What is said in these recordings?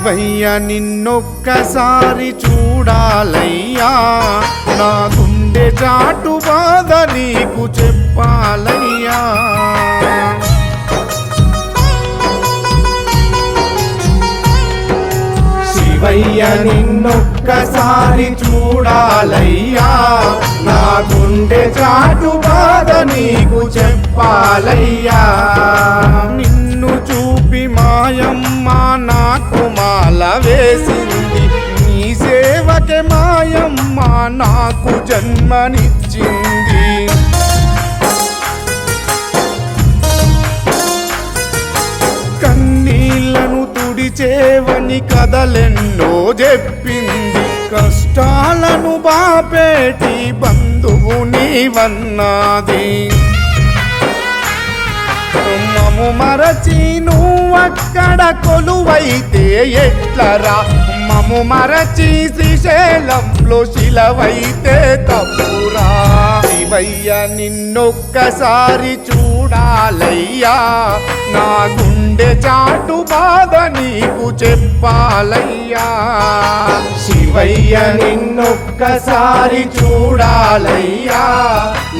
శివయ్య నిన్నొక్కసారి చూడాలయ్యా, నా గుండె చాటు బాధ నీకు చెప్పాలయ్యా. శివయ్య నిన్నొక్కసారి చూడాలయ్యా, నా గుండె చాటు బాధ నీకు చెప్పాలయ్యా. నిన్ను చూపి మాయమ్మ నాకు మాల వేసింది, నీ సేవకే మాయమ్మ నాకు జన్మనిచ్చింది. కన్నీళ్లను తుడిచేవని కథలెన్నో చెప్పింది, కష్టాలను బాపేటి బంధువు నీవన్నాది. మము మరచి నువ్వక్కడ కొలువైతే ఎట్లరా, మము మరచి శ్రీశైలంలో శిలవైతే తప్పురా. శివయ్య నిన్నొక్కసారి చూడాలయ్యా, నా గుండె చాటు బాధ నీకు చెప్పాలయ్యా. శివయ్య నిన్నొక్కసారి చూడాలయ్యా,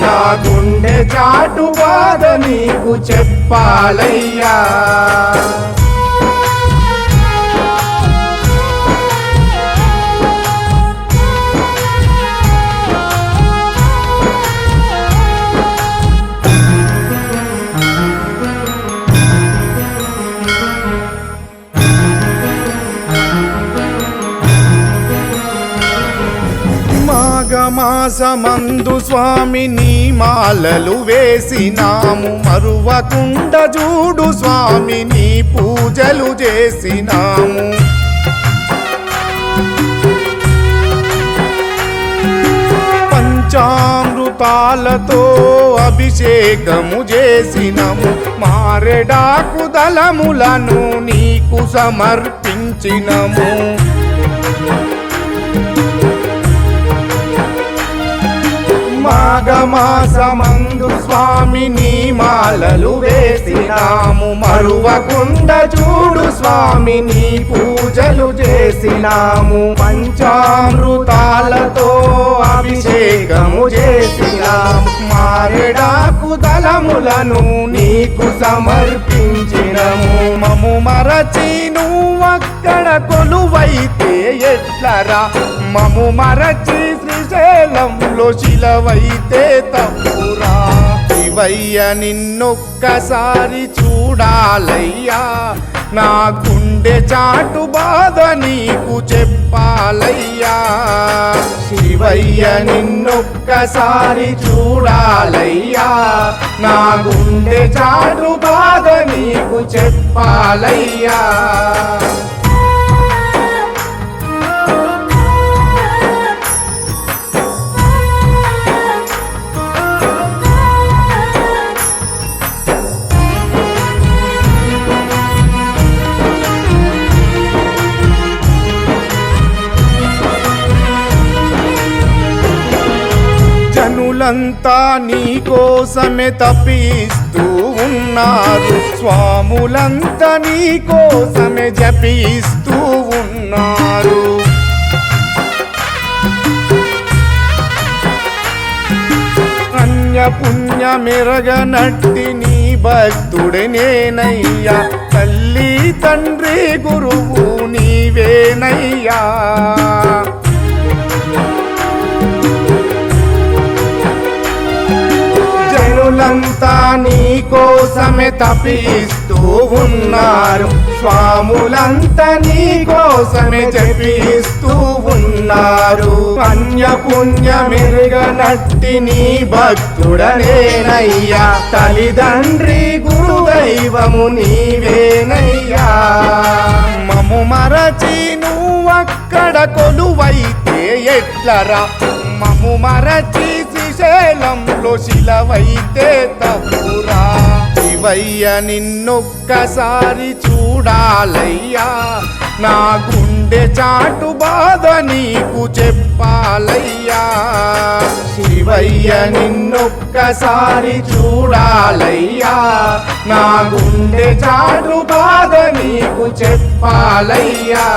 నా గుండె చాటు బాధ నీకు చెప్పాలయ్యా. మాఘమాసమందు స్వామి నీ మాలలు వేసినాము, మరువకుండ చూడు స్వామి నీ పూజలు చేసినాము. పంచామృతాలతో అభిషేకము చేసినము, మారెడాకు దళములను నీకు సమర్పించినము. మాఘమాసమందు స్వామి నీ మాలలు వేసినాము, మరువకుండ చూడు స్వామి నీ పూజలు చేసినాము. పంచామృతాలతో అభిషేకము చేసినాము, మారెడాకు దళములను నీకు సమర్పించినము. మము మరచి నువ్వక్కడ కొలువైతే ఎట్లరా, మము మరచి శ్రీశైలంలో శిలవైతే తప్పురా. శివయ్య నిన్నొక్కసారి చూడాలయ్యా, నా గుండె చాటు బాధ నీకు చెప్పాలయ్యా. శివయ్య నిన్నొక్కసారి చూడాలయ్యా, నా గుండె చాటు బాధ నీకు చెప్పాలయ్యా. జనులంతా నీ కోసమే తపిస్తూ ఉన్నారు, స్వాములంతా నీ కోసమే జపిస్తూ ఉన్నారు. అన్య పుణ్య మెరగనట్టి నీ భక్తుడే నేనయ్యా, తల్లి తండ్రి గురువు నీవేనయ్యా. జనులంతా నీ కోసమే తపిస్తూ ఉన్నారు, స్వాములంతా నీ కోసమే జపిస్తూ ఉన్నారు. అన్య పుణ్య మెరుగనట్టి నీ భక్తుడనేనయ్యా, తల్లిదండ్రి గురుదైవము నీవేనయ్యా. మము మరచి నువ్వక్కడ కొలువైతే ఎట్లరా, మము మరచి శ్రీశైలంలో శిలవైతే తప్పురా. శివయ్య నిన్నొక్కసారి చూడాలయ్యా, నా గుండె చాటు బాధ నీకు చెప్పాలయ్యా. శివ శివయ్య నిన్నొక్కసారి చూడాలయ్యా, నా గుండె చాటు బాధ నీకు చెప్పాలయ్యా.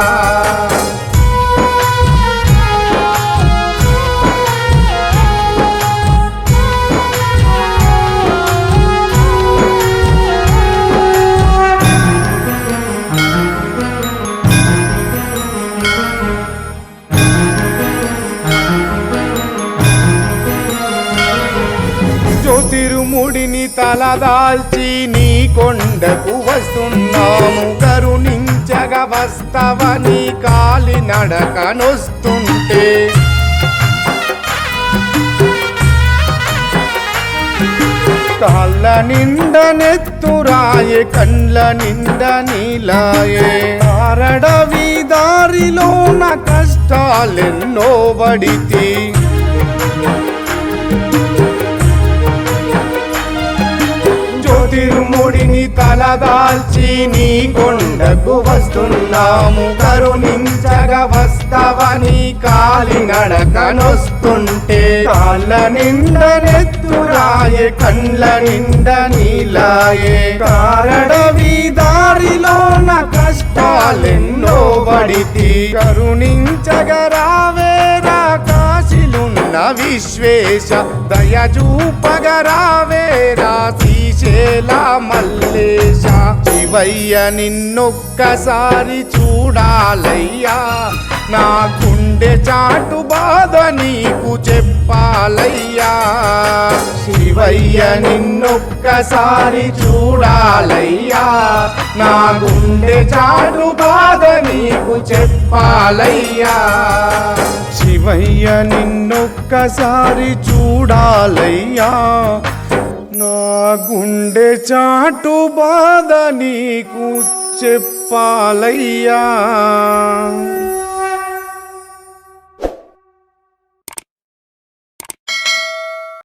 జ్యోతిర్ముడిని తలదాల్చి నీ కొండకు వస్తున్నాము, కరుణించగా వస్తవని కాలి నడకనొస్తుంటే. కాళ్ళ నిండ నెత్తురాయే, కండ్ల నిండ నీలాయే, ఆరడవి దారిలోన కష్టాలెన్నో పడితి. జ్యోతిర్ముడిని తలదాల్చి నీ కొండకు వస్తున్నాము, కరుణించగా వస్తవని కాలి నడకనొస్తుంటే. కాళ్ళ నిండ నెత్తురాయే, కండ్ల నిండ నీలాయే, కారడవి దారిలోన కష్టాలెన్నో పడితి. కరుణించగా రావేరా కాశీలున్న విశ్వేశ, దయచూపగా రావేరా శ్రీశైల మల్లేశ. శివయ్య నిన్నొక్కసారి చూడాలయ్యా, నా గుండె చాటు బాధ నీకు చెప్పాలయ్యా. శివయ్య నిన్నొక్కసారి చూడాలయ్యా, నా గుండె చాటు బాధ నీకు చెప్పాలయ్యా. శివయ్య నిన్నొక్కసారి చూడాలయ్యా, నా గుండె చాటు బాధ నీకు చెప్పాలయ్యా.